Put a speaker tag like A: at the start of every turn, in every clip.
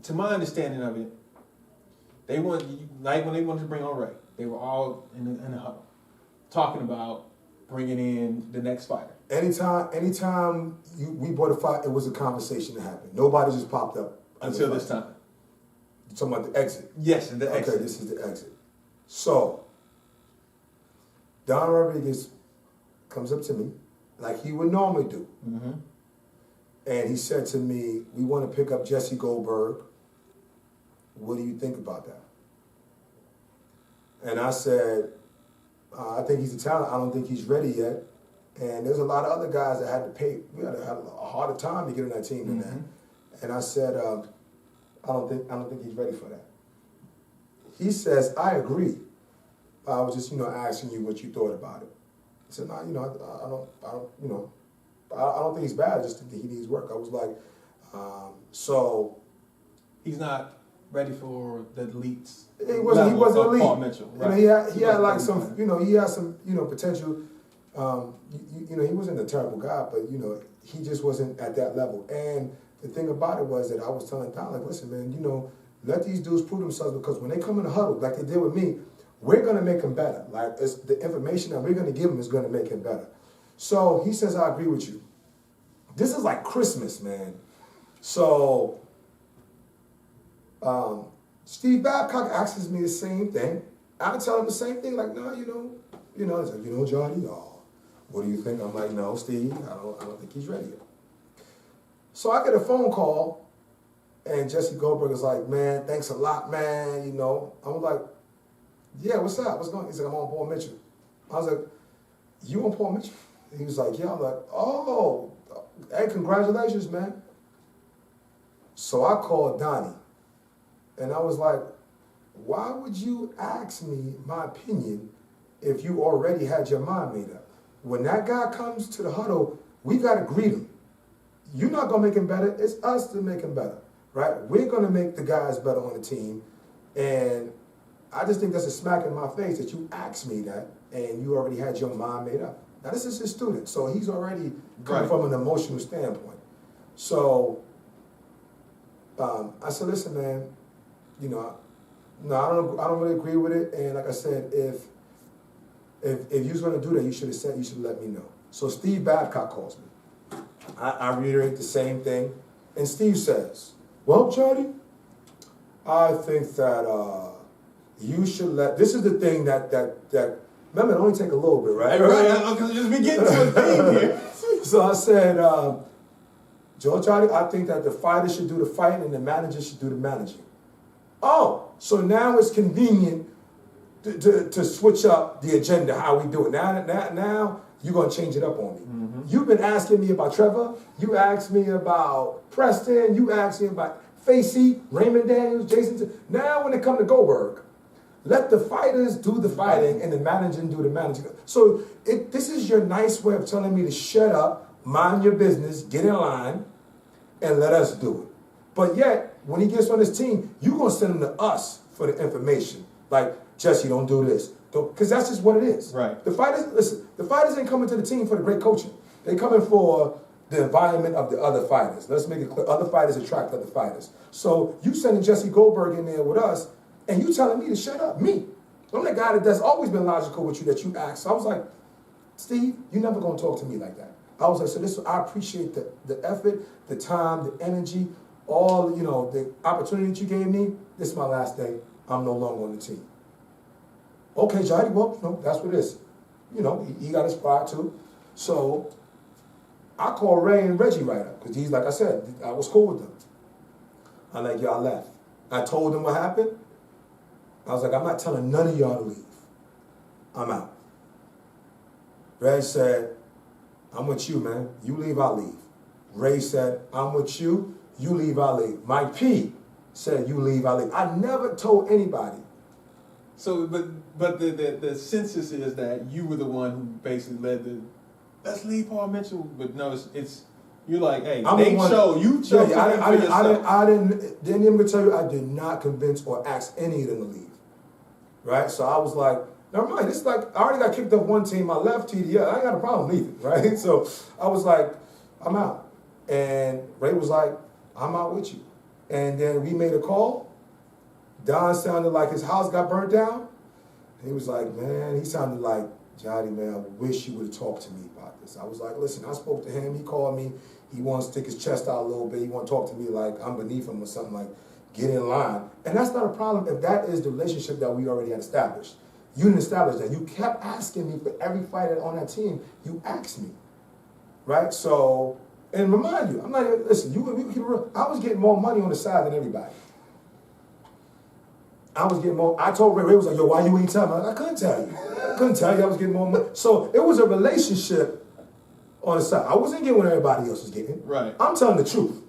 A: to my understanding of it, they want, like when they wanted to bring on Ray, they were all in the huddle talking about bringing in the next fighter.
B: Anytime we brought a fight, it was a conversation that happened. Nobody just popped up
A: until this time.
B: You're talking about the exit?
A: Yes, the exit.
B: Okay, this is the exit. So, Don Rodriguez comes up to me like he would normally do.
A: Mm-hmm.
B: And he said to me, we want to pick up Jesse Goldberg. What do you think about that? And I said, I think he's a talent. I don't think he's ready yet. And there's a lot of other guys that had to pay. We had to have a harder time to get on that team than that. And I said, I don't think he's ready for that. He says, I agree. I was just, asking you what you thought about it. I said, no, I don't think he's bad. I just think he needs work. I was like, so
A: he's not ready for the elites.
B: He wasn't elite.
A: Paul Mitchell, right?
B: He had like some, he had some, potential. He wasn't a terrible guy, but he just wasn't at that level. And the thing about it was that I was telling Don, like, listen, man, let these dudes prove themselves, because when they come in the huddle, like they did with me, we're gonna make them better. Like, it's the information that we're gonna give them is gonna make him better. So he says, I agree with you. This is like Christmas, man. So Steve Babcock asks me the same thing. I tell him the same thing, like, no, he's like, Johnny, what do you think? I'm like, no, Steve, I don't think he's ready yet. So I get a phone call, and Jesse Goldberg is like, man, thanks a lot, man, I'm like, yeah, what's up? What's going on? He's like, I'm on Paul Mitchell. I was like, you on Paul Mitchell? And he was like, yeah. I'm like, oh, hey, congratulations, man. So I called Donnie, and I was like, why would you ask me my opinion if you already had your mind made up? When that guy comes to the huddle, we got to greet him. You're not going to make him better. It's us to make him better, right? We're going to make the guys better on the team. And I just think that's a smack in my face that you asked me that and you already had your mind made up. Now, this is his student, so he's already coming from an emotional standpoint. So I said, listen, man, no, I don't really agree with it. And like I said, if you was going to do that, you should have let me know. So Steve Babcock calls me. I reiterate the same thing. And Steve says, well, Johnny, I think that you should this is the thing that remember, it only take a little bit, right?
A: Right, because just be getting to a theme here.
B: So I said, Johnny, I think that the fighter should do the fighting and the manager should do the managing. Oh, so now it's convenient to switch up the agenda, how we do it. Now you're going to change it up on me. Mm-hmm. You've been asking me about Trevor. You asked me about Preston. You asked me about Facey, Raymond Daniels, Jason. Now when it comes to Goldberg, let the fighters do the fighting and the managing do the managing. So this is your nice way of telling me to shut up, mind your business, get in line, and let us do it. But yet, when he gets on his team, you're going to send him to us for the information. Like, Jesse, don't do this. Because that's just what it is.
A: Right.
B: The fighters ain't coming to the team for the great coaching. They coming for the environment of the other fighters. Let's make it clear. Other fighters attract other fighters. So you sending Jesse Goldberg in there with us, and you telling me to shut up. Me. I'm the guy that's always been logical with you that you asked. So I was like, Steve, you're never going to talk to me like that. I was like, so I appreciate the effort, the time, the energy, all, the opportunity that you gave me. This is my last day. I'm no longer on the team. Okay, Johnny, well, that's what it is. He got his pride too. So I called Ray and Reggie right up, because he's, like I said, I was cool with them. I'm like, y'all left. I told them what happened. I was like, I'm not telling none of y'all to leave. I'm out. Ray said, I'm with you, man. You leave, I'll leave. Ray said, I'm with you. You leave, I'll leave. Mike P said, you leave, I'll leave. I never told anybody.
A: So, but the census is that you were the one who basically led the, let's leave Paul Mitchell. But no, it's you're like, hey, you chose
B: I didn't even tell you, I did not convince or ask any of them to leave. Right? So I was like, never mind, it's like, I already got kicked off one team, I left TDL, I ain't got a problem leaving, right? So I was like, I'm out. And Ray was like, I'm out with you. And then we made a call. Don sounded like his house got burnt down. He was like, man, he sounded like, Johnny, man, I wish you would have talked to me about this. I was like, listen, I spoke to him. He called me. He wants to stick his chest out a little bit. He want to talk to me like I'm beneath him or something, like, get in line. And that's not a problem if that is the relationship that we already had established. You didn't establish that. You kept asking me for every fighter on that team. You asked me, right? So, and remind you, I'm not even, listen, I was getting more money on the side than everybody. I was getting more. I told Ray was like, yo, why you ain't telling me? I couldn't tell you. I couldn't tell you I was getting more money. So it was a relationship on the side. I wasn't getting what everybody else was getting.
A: Right.
B: I'm telling the truth.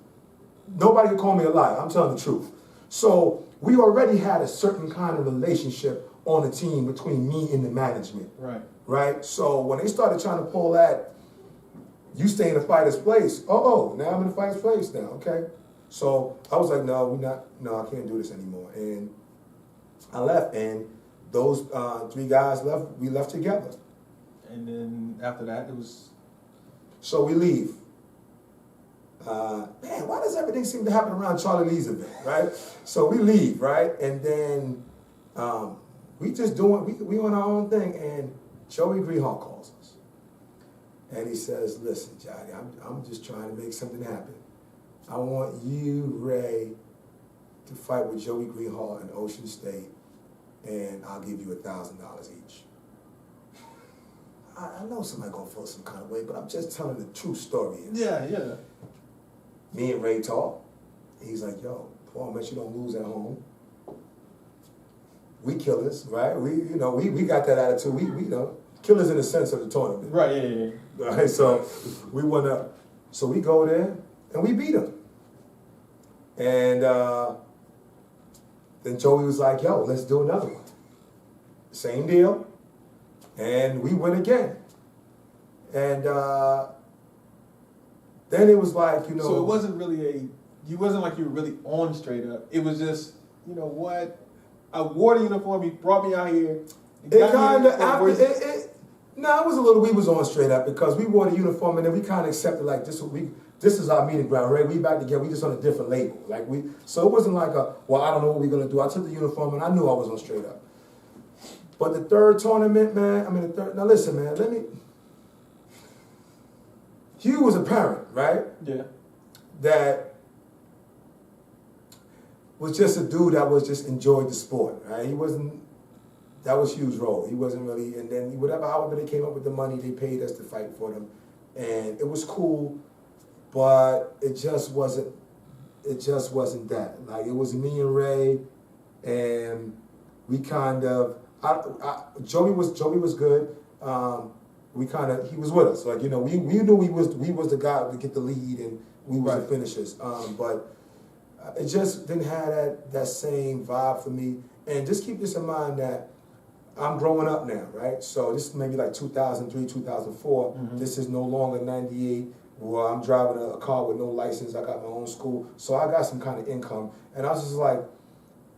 B: Nobody can call me a liar. I'm telling the truth. So we already had a certain kind of relationship on the team between me and the management.
A: Right.
B: Right? So when they started trying to pull that, you stay in the fighter's place. Oh, now I'm in the fighter's place now. Okay. So I was like, no, I can't do this anymore. And I left, and those 3 guys left. We left together.
A: And then after that, it was.
B: So we leave. Man, why does everything seem to happen around Charlie Lee's event, right? So we leave, right, and then we just doing we on our own thing, and Joey Greenhall calls us, and he says, "Listen, Johnny, I'm just trying to make something happen. I want you, Ray, to fight with Joey Greenhall in Ocean State, and I'll give you $1,000 each." I know somebody gonna feel some kind of way, but I'm just telling the true story.
A: Yeah.
B: Me and Ray talk. He's like, yo, Paul, make sure you don't lose at home. We killers, right? We got that attitude. We killers in the sense of the tournament.
A: Right, yeah.
B: Right, so we went up. So we go there and we beat him. And then Joey was like, yo, let's do another one. Same deal. And we win again. And then it was like,
A: So it wasn't really you wasn't like you were really on straight up. It was just, you know what? I wore the uniform, he brought me out here.
B: It kind of, it was a little, we was on straight up because we wore the uniform and then we kind of accepted like this is our meeting ground, right? We back together, we just on a different label. So it wasn't like well, I don't know what we're going to do. I took the uniform and I knew I was on straight up. But the third tournament, man, now listen, man, Hugh was a parent, right?
A: Yeah.
B: That was just a dude that was just enjoyed the sport, right? That was Hugh's role. He wasn't really, and then however they came up with the money, they paid us to fight for them. And it was cool, but it just wasn't that. Like, it was me and Ray, and we kind of, Joey was good. He was with us. Like, we knew we was the guy to get the lead and we was the finishers. But it just didn't have that same vibe for me. And just keep this in mind that I'm growing up now, right? So this is maybe like 2003, 2004. Mm-hmm. This is no longer 98 where I'm driving a car with no license. I got my own school. So I got some kind of income. And I was just like,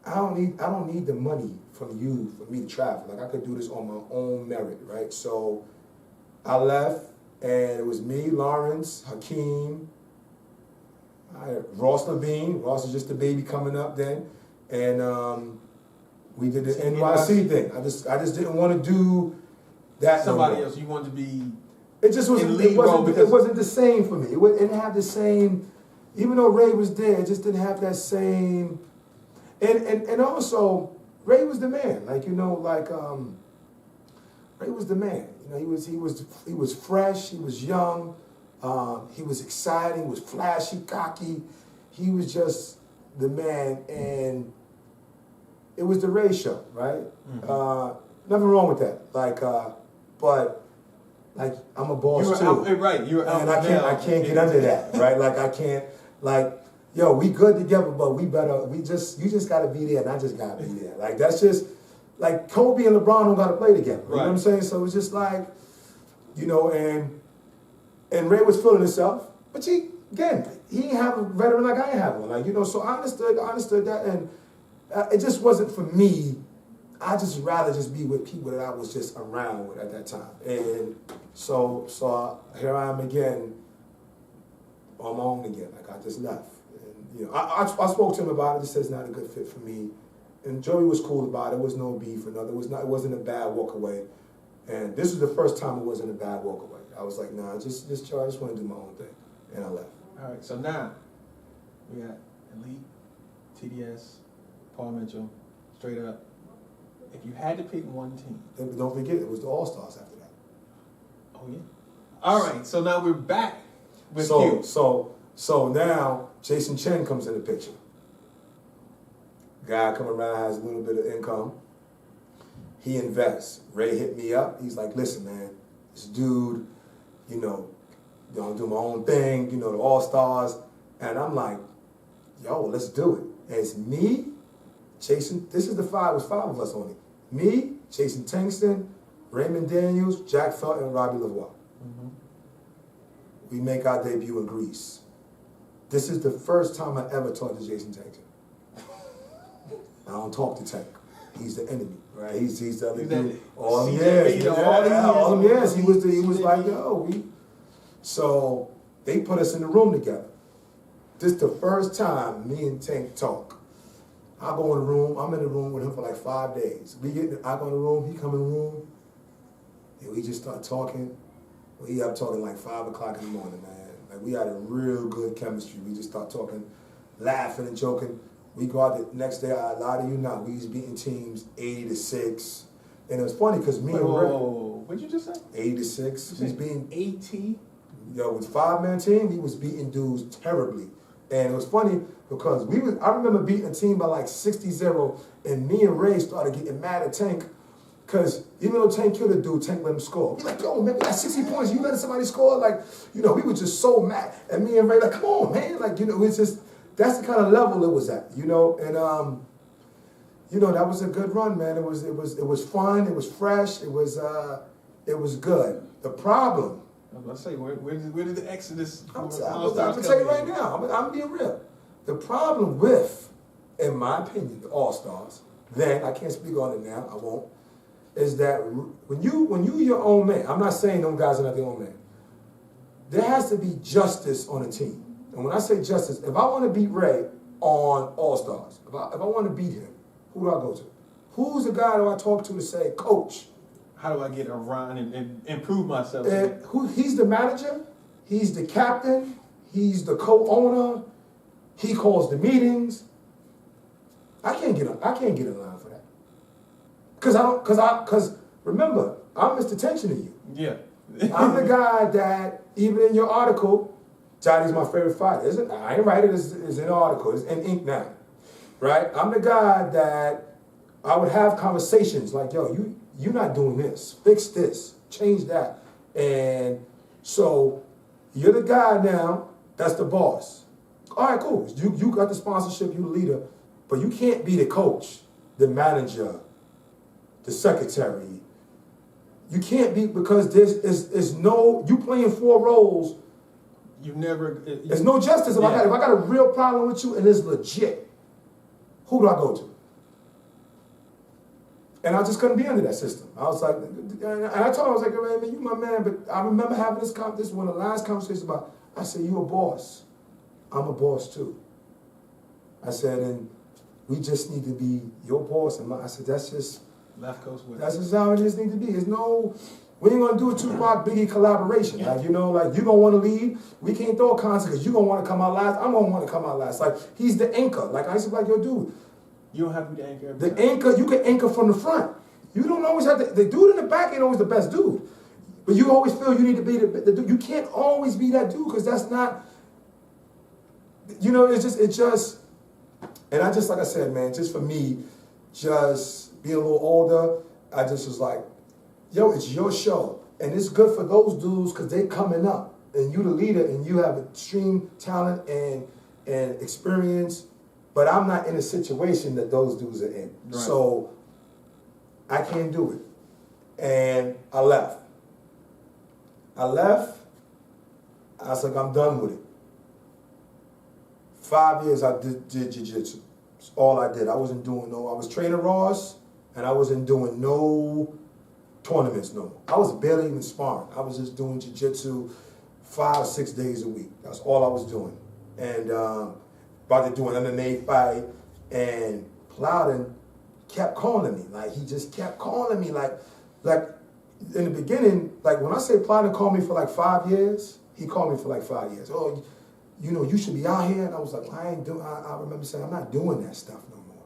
B: I don't need the money from you for me to travel. Like, I could do this on my own merit, right? So I left, and it was me, Lawrence, Hakeem, Ross Levine. Ross was just a baby coming up then, and we did the NYC thing. I just didn't want to do that.
A: Somebody else. You wanted to be.
B: It just wasn't. It wasn't the same for me. It didn't have the same. Even though Ray was there, it just didn't have that same. And also, Ray was the man. Ray was the man. He was fresh. He was young. He was exciting. He was flashy, cocky. He was just the man, and it was the Ray show, right? Mm-hmm. Nothing wrong with that. But I'm a boss too.
A: Right, you're out.
B: And I can't get under that, right? I can't yo, we good together, but you just gotta be there, and I just gotta be there. That's just Kobe and LeBron don't gotta play together. You know what I'm saying? So it's just and Ray was feeling himself, but he ain't have a veteran like I ain't have one. So I understood that, and it just wasn't for me. I just rather just be with people that I was just around with at that time. And so here I am again, on my own again. I just left. And you know, I spoke to him about it. He said it's not a good fit for me. And Joey was cool about it. There was no beef or nothing. It wasn't a bad walk away. And this was the first time it wasn't a bad walk away. I was like, nah, just Joe, I just want to do my own thing. And I left.
A: All right, so now we got Elite, TDS, Paul Mitchell, straight up. If you had to pick one team.
B: And don't forget, it was the All-Stars after that.
A: Oh, yeah. All right, so now we're back with you.
B: So now Jason Chen comes in the picture. Guy come around, has a little bit of income. He invests. Ray hit me up. He's like, listen, man, this dude, you know, do my own thing, you know, the All-Stars. And I'm like, yo, let's do it. And it's me, Jason, it was 5 of us on it. Me, Jason Tention, Raymond Daniels, Jack Felton, and Robbie Lavoie.
A: Mm-hmm.
B: We make our debut in Greece. This is the first time I ever talked to Jason Tention. I don't talk to Tank. He's the enemy, right? He's the other dude. All them years. He was like, yo, So they put us in the room together. This is the first time me and Tank talk. I go in the room. I'm in the room with him for like 5 days. I go in the room. He come in the room. And we just start talking. We up talking like 5 o'clock in the morning, man. Like we had a real good chemistry. We just start talking, laughing and joking. We go out the next day, I lie to you not, we was beating teams 80-6. And it was funny because me and Ray.
A: What'd you just say?
B: 80-6. We was beating
A: 80.
B: Yo, with 5-man team, we was beating dudes terribly. And it was funny because I remember beating a team by like 60-0, and me and Ray started getting mad at Tank. Because even though Tank killed a dude, Tank let him score. We like, yo, man, we got 60 points. You letting somebody score? Like, you know, we were just so mad. And me and Ray like, come on, man. Like, you know, it's just, that's the kind of level it was at, you know. And, you know, that was a good run, man. It was fun. It was fresh. It was good. The problem.
A: I was about to say, where did the exodus?
B: I'm gonna tell you right now. I'm being real. The problem with, in my opinion, the All-Stars. Then I can't speak on it now. I won't. Is that when you your own man? I'm not saying them guys are not their own man. There has to be justice on a team. And when I say justice, if I want to beat Ray on All-Stars, if I want to beat him, who do I go to? Who's the guy do I talk to say, Coach?
A: How do I get around and improve myself?
B: He's the manager, he's the captain, he's the co-owner, he calls the meetings. I can't get in line for that. Cause remember, I'm Mr. Tention to you.
A: Yeah.
B: I'm the guy that, even in your article, Johnny's my favorite fighter. I ain't write it, it's in the article, it's in ink now. Right? I'm the guy that I would have conversations like, yo, you're not doing this. Fix this. Change that. And so you're the guy now that's the boss. All right, cool. You got the sponsorship, you the leader, but you can't be the coach, the manager, the secretary. You can't be, because there's no, you playing 4 roles. There's no justice. If I got a real problem with you and it's legit, who do I go to? And I just couldn't be under that system. I was like, and I told him, I was like, man, you my man, but I remember having this one of the last conversations about, I said, you a boss. I'm a boss too. I said, and we just need to be your boss. And I said, that's just,
A: left coast with
B: that's just how it just need to be. There's no, we ain't gonna do a Tupac Biggie collaboration. Like, you know, like you gonna wanna lead. We can't throw a concert because you gonna wanna come out last. I'm gonna wanna come out last. Like, he's the anchor. Like, I used to be like, yo, dude.
A: You don't have to be the anchor.
B: The anchor, you can anchor from the front. You don't always have to, the dude in the back ain't always the best dude. But you always feel you need to be the dude. You can't always be that dude because that's not, you know, it just, and I just, like I said, man, just for me, just being a little older, I just was like, yo, it's your show. And it's good for those dudes because they coming up. And you the leader and you have extreme talent and experience. But I'm not in a situation that those dudes are in. Right. So I can't do it. And I left. I was like, I'm done with it. 5 years I did jiu-jitsu. That's all I did. I wasn't doing I was training Ross, and I wasn't doing no tournaments no more. I was barely even sparring. I was just doing jiu-jitsu 5-6 days a week. That's all I was doing. And about to do an MMA fight, and Plowden kept calling me. Like, he just kept calling me. Like in the beginning, like when I say Plowden called me for like 5 years, he called me for like 5 years. Oh, you know, you should be out here. And I was like, I remember saying, I'm not doing that stuff no more.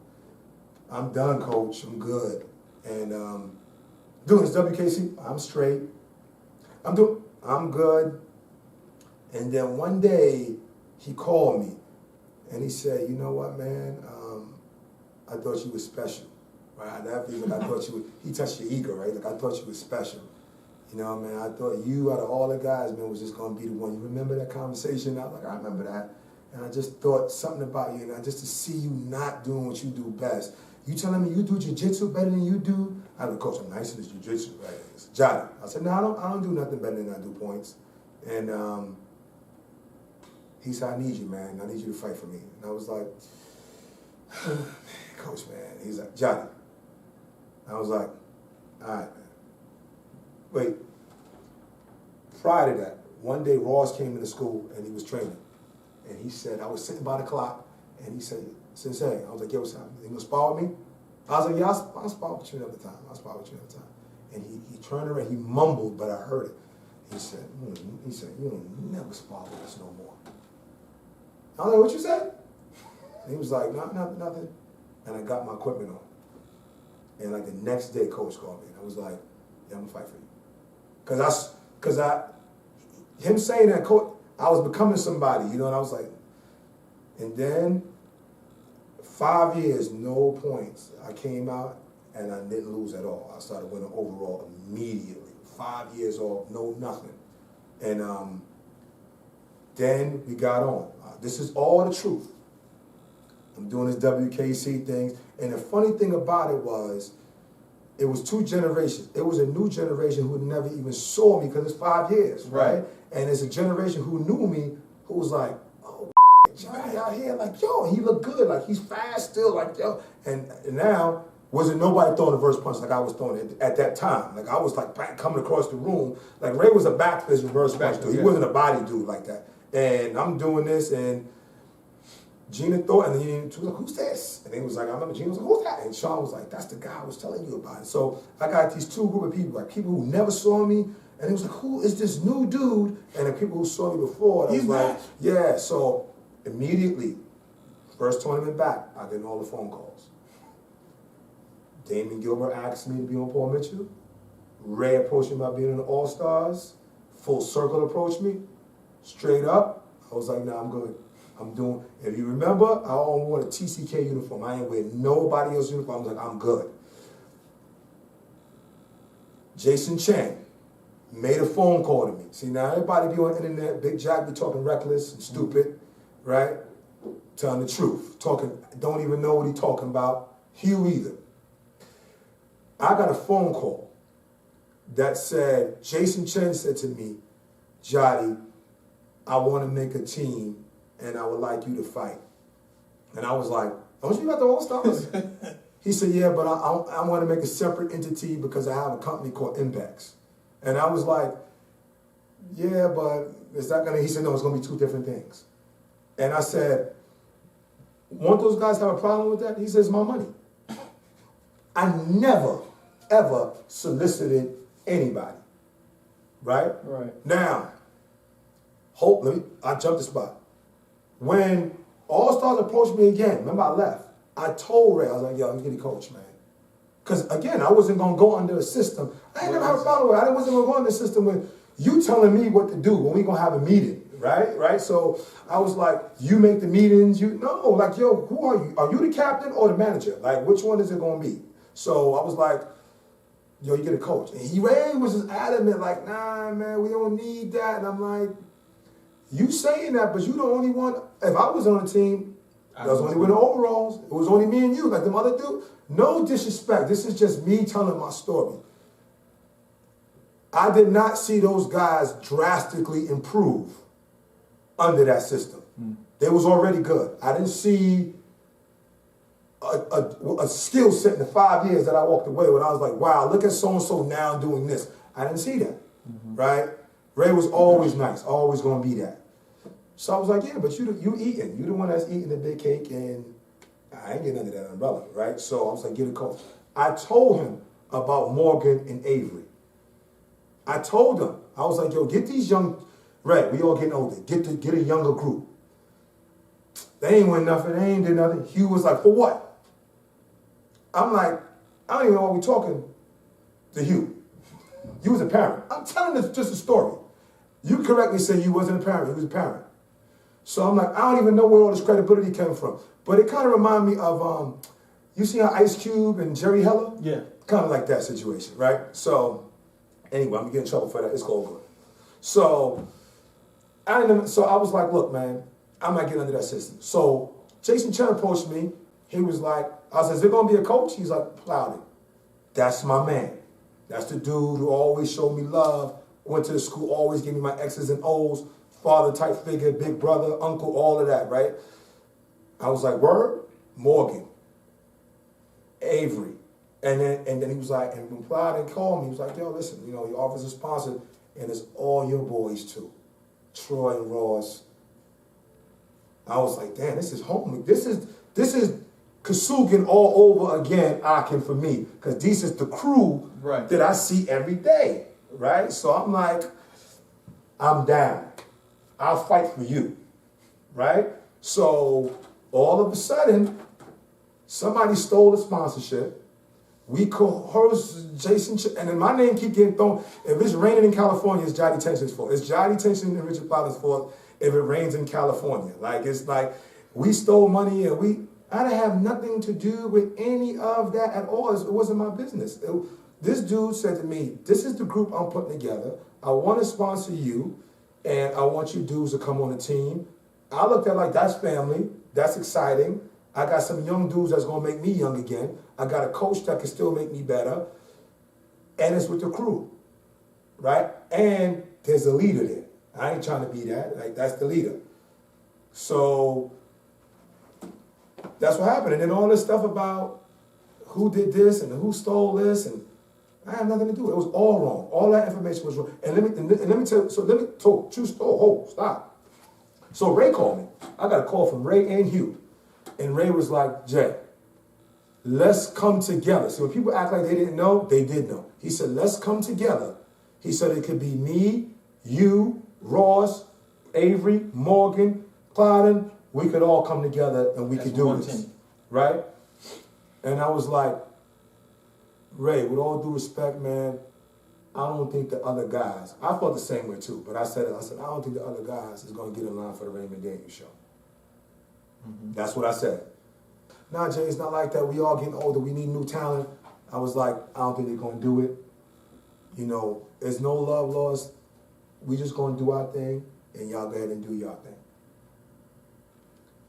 B: I'm done, coach. I'm good. And doing this WKC, I'm straight. I'm good. And then one day, he called me. And he said, you know what, man? I thought you were special. Right? Like, I thought you were, he touched your ego, right? Like, I thought you were special. You know, man, I thought you, out of all the guys, man, was just going to be the one. You remember that conversation? I was like, I remember that. And I just thought something about you, and just to see you not doing what you do best. You telling me you do jiu-jitsu better than you do? I was like, coach, I'm nice in this jiu-jitsu, right? It's Johnny. I said, no, I don't do nothing better than I do points. And he said, I need you, man. I need you to fight for me. And I was like, coach, man. He's like, Johnny. I was like, all right, man. Wait. Prior to that, one day Ross came into school and he was training. And he said, I was sitting by the clock, and he said, Sensei, I was like, yo, what's happening? You gonna spar with me? I was like, yeah, I'll spar with you another time. And he turned around, he mumbled, but I heard it. He said, you don't never spar with us no more. I was like, what you said? And he was like, nothing. And I got my equipment on. And like the next day, coach called me, and I was like, yeah, I'm gonna fight for you. Him saying that, coach, I was becoming somebody, you know, and I was like, and then 5 years, no points. I came out and I didn't lose at all. I started winning overall immediately. 5 years off, no nothing. And then we got on. This is all the truth. I'm doing this WKC thing. And the funny thing about it was two generations. It was a new generation who never even saw me because it's 5 years, right? And it's a generation who knew me who was like, oh, Johnny out here, like, yo, he look good, like he's fast still, like, yo. And now, wasn't nobody throwing a reverse punch like I was throwing it at that time. Like I was like coming across the room. Like Ray was a back fist reverse punch dude. He wasn't a body dude like that. And I'm doing this, and Gina thought, and then she was like, who's this? And he was like, I remember Gina was like, who's that? And Sean was like, that's the guy I was telling you about. And so I got these two group of people, like people who never saw me, and he was like, who is this new dude? And the people who saw me before, I was like, yeah. So immediately, first tournament back, I get all the phone calls. Damon Gilbert asked me to be on Paul Mitchell. Ray approached me about being in the All-Stars. Full Circle approached me. Straight up, I was like, nah, I'm good. I'm doing, if you remember, I only wore a TCK uniform. I ain't wearing nobody else's uniform. I was like, I'm good. Jason Chang made a phone call to me. See, now everybody be on the internet, Big Jack be talking reckless and stupid, right? Telling the truth. Talking, don't even know what he talking about. Hugh either. I got a phone call that said, Jason Chen said to me, Jotty, I want to make a team and I would like you to fight. And I was like, don't you got the All-Stars? He said, yeah, but I want to make a separate entity because I have a company called Impex. And I was like, yeah, but is that going to, he said, no, it's going to be two different things. And I said, won't those guys have a problem with that? He says, my money. I never, ever solicited anybody, right?
A: Right.
B: Now, I jumped the spot. When All-Stars approached me again, remember I left, I told Ray, I was like, yo, I'm getting coach, man. Because again, I wasn't going to go under a system. I ain't never had a problem with it. I wasn't going to go under a system with you telling me what to do when we going to have a meeting, right? So I was like, you make the meetings, no, like, yo, who are you? Are you the captain or the manager? Like, which one is it going to be? So I was like, yo, you get a coach. And Ray was just adamant, like, nah, man, we don't need that. And I'm like, you saying that, but you the only one. If I was on the team, I was only winning overalls. It was only me and you, like the other dude. No disrespect. This is just me telling my story. I did not see those guys drastically improve under that system. They was already good. I didn't see a skill set in the 5 years that I walked away with. I was like, wow, look at so-and-so now doing this. I didn't see that, right? Ray was always nice, always going to be that. So I was like, yeah, but you eating. You the one that's eating the big cake, and I ain't getting under that umbrella, right? So I was like, get a coach. I told him about Morgan and Avery. I told him, I was like, yo, get these young, Red, we all getting older. Get a younger group. They ain't win nothing. They ain't did nothing. Hugh was like, for what? I'm like, I don't even know why we talking to Hugh. You was a parent. I'm telling this just a story. You correctly say you wasn't a parent. He was a parent. So I'm like, I don't even know where all this credibility came from. But it kind of reminded me of, you see how Ice Cube and Jerry Heller?
A: Yeah.
B: Kind of like that situation, right? So, anyway, I'm getting in trouble for that. It's all good. So, I was like, look, man, I might get under that system. So, Jason Chen approached me. He was like, I said, is there going to be a coach? He's like, Plowden. That's my man. That's the dude who always showed me love, went to the school, always gave me my X's and O's, father type figure, big brother, uncle, all of that, right? I was like, word? Morgan, Avery. And then he was like, and when Plowden called me, he was like, yo, listen, you know, your office is sponsored, and it's all your boys too. Troy and Ross. I was like, damn, this is home. This is Kasugan all over again, Akin for me, because this is the crew that I see every day, right? So I'm like, I'm down. I'll fight for you, right? So all of a sudden, somebody stole the sponsorship. We coerced Jason, and then my name keep getting thrown. If it's raining in California, it's Jody Tension's fault. It's Jody Tension and Richard Plowden's fault if it rains in California. Like, it's like, we stole money and I didn't have nothing to do with any of that at all. It wasn't my business. This dude said to me, this is the group I'm putting together. I want to sponsor you, and I want you dudes to come on the team. I looked at it like, that's family. That's exciting. I got some young dudes that's going to make me young again. I got a coach that can still make me better. And it's with the crew, right? And there's a leader there. I ain't trying to be that. Like, that's the leader. So that's what happened. And then all this stuff about who did this and who stole this, and I had nothing to do with it. It was all wrong. All that information was wrong. And let me tell you, so let me talk, true story. Oh, stop. So Ray called me. I got a call from Ray and Hugh. And Ray was like, Jay, let's come together. So when people act like they didn't know, they did know. He said, let's come together. He said it could be me, you, Ross, Avery, Morgan, Plowden. We could all come together and we could do this, right? And I was like, Ray, with all due respect, man, I don't think the other guys, I felt the same way too, but I said, I don't think the other guys is going to get in line for the Raymond Daniels show. Mm-hmm. That's what I said. Nah, Jay, it's not like that. We all getting older. We need new talent. I was like, I don't think they're going to do it. You know, there's no love lost. We just going to do our thing, and y'all go ahead and do your thing.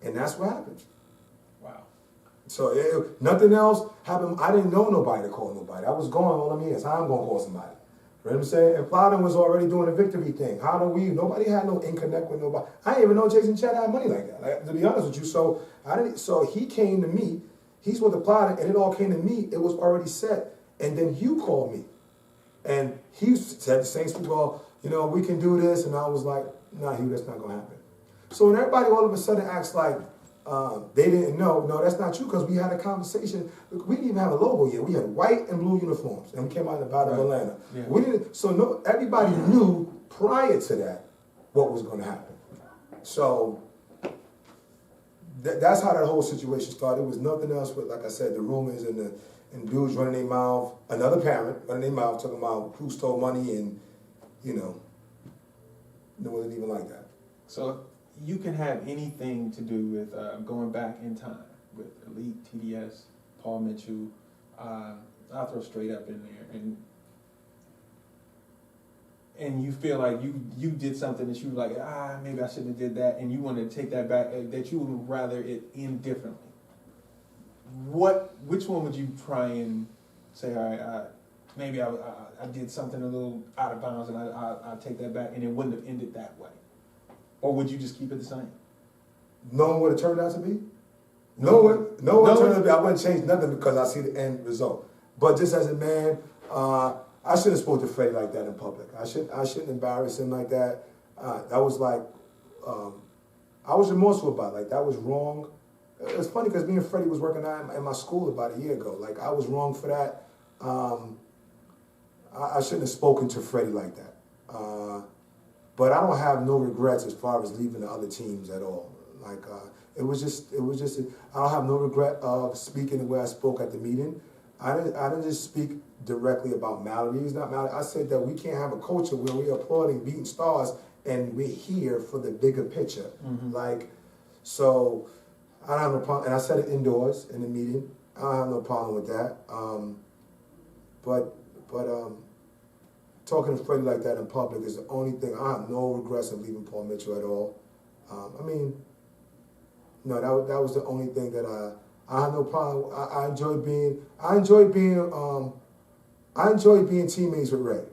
B: And that's what happened.
A: Wow.
B: So nothing else happened. I didn't know nobody to call nobody. I was going, all I'm here is how I'm going to call somebody. You know what I'm saying? And Plowden was already doing the victory thing. How do we? Nobody had no in-connect with nobody. I didn't even know Jason Chet had money like that, like, to be honest with you. So So he came to me. He's with the Plowden, and it all came to me. It was already set. And then Hugh called me. And he said the same thing, well, you know, we can do this. And I was like, nah, Hugh, that's not going to happen. So when everybody all of a sudden acts like they didn't know, no, that's not true, because we had a conversation. We didn't even have a logo yet. We had white and blue uniforms, and we came out in the bottom of Atlanta. Yeah. We didn't. So no, everybody knew prior to that what was going to happen. So that's how that whole situation started. It was nothing else but, like I said, the rumors and dudes running their mouth, another parent running their mouth, talking about who stole money, and, you know, it wasn't even like that.
A: So you can have anything to do with going back in time with Elite, TDS, Paul Mitchell. I'll throw straight up in there, and you feel like you did something that you were like, maybe I shouldn't have did that, and you want to take that back, that you would rather it end differently. Which one would you try and say, all right, maybe I did something a little out of bounds, and I'll take that back, and it wouldn't have ended that way? Or would you just keep it the same?
B: Knowing what it turned out to be? Knowing what it turned out to be, I wouldn't change nothing because I see the end result. But just as a man, I shouldn't have spoke to Freddie like that in public. I shouldn't embarrass him like that. That was like I was remorseful about it. Like, that was wrong. It's funny because me and Freddie was working out in my school about a year ago. Like, I was wrong for that. I shouldn't have spoken to Freddie like that. But I don't have no regrets as far as leaving the other teams at all. Like, it was just, I don't have no regret of speaking the way I spoke at the meeting. I didn't just speak directly about Mallory. He's not Mallory. I said that we can't have a culture where we're applauding beating stars and we're here for the bigger picture. Like, so I don't have no problem. And I said it indoors in the meeting. I don't have no problem with that. But talking to Freddie like that in public is the only thing. I have no regrets of leaving Paul Mitchell at all. No, that was the only thing that I have no problem. I enjoy being teammates with Ray.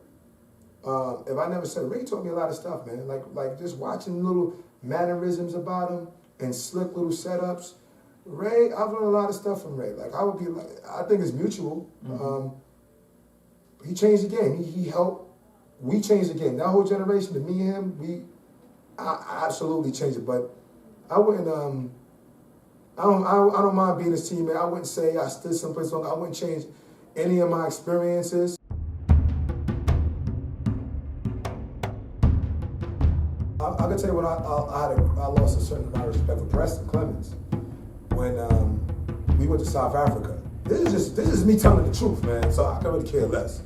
B: If I never said, Ray taught me a lot of stuff, man. Like just watching little mannerisms about him and slick little setups. Ray, I've learned a lot of stuff from Ray. Like, I think it's mutual. He changed the game. He helped. We changed the game. That whole generation, to me and him, I absolutely changed it. But I wouldn't. I don't mind being his teammate. I wouldn't say I stood someplace wrong. I wouldn't change any of my experiences. I can tell you what I lost a certain amount of respect for Preston Clemens when we went to South Africa. This is me telling the truth, man. So I can really care less.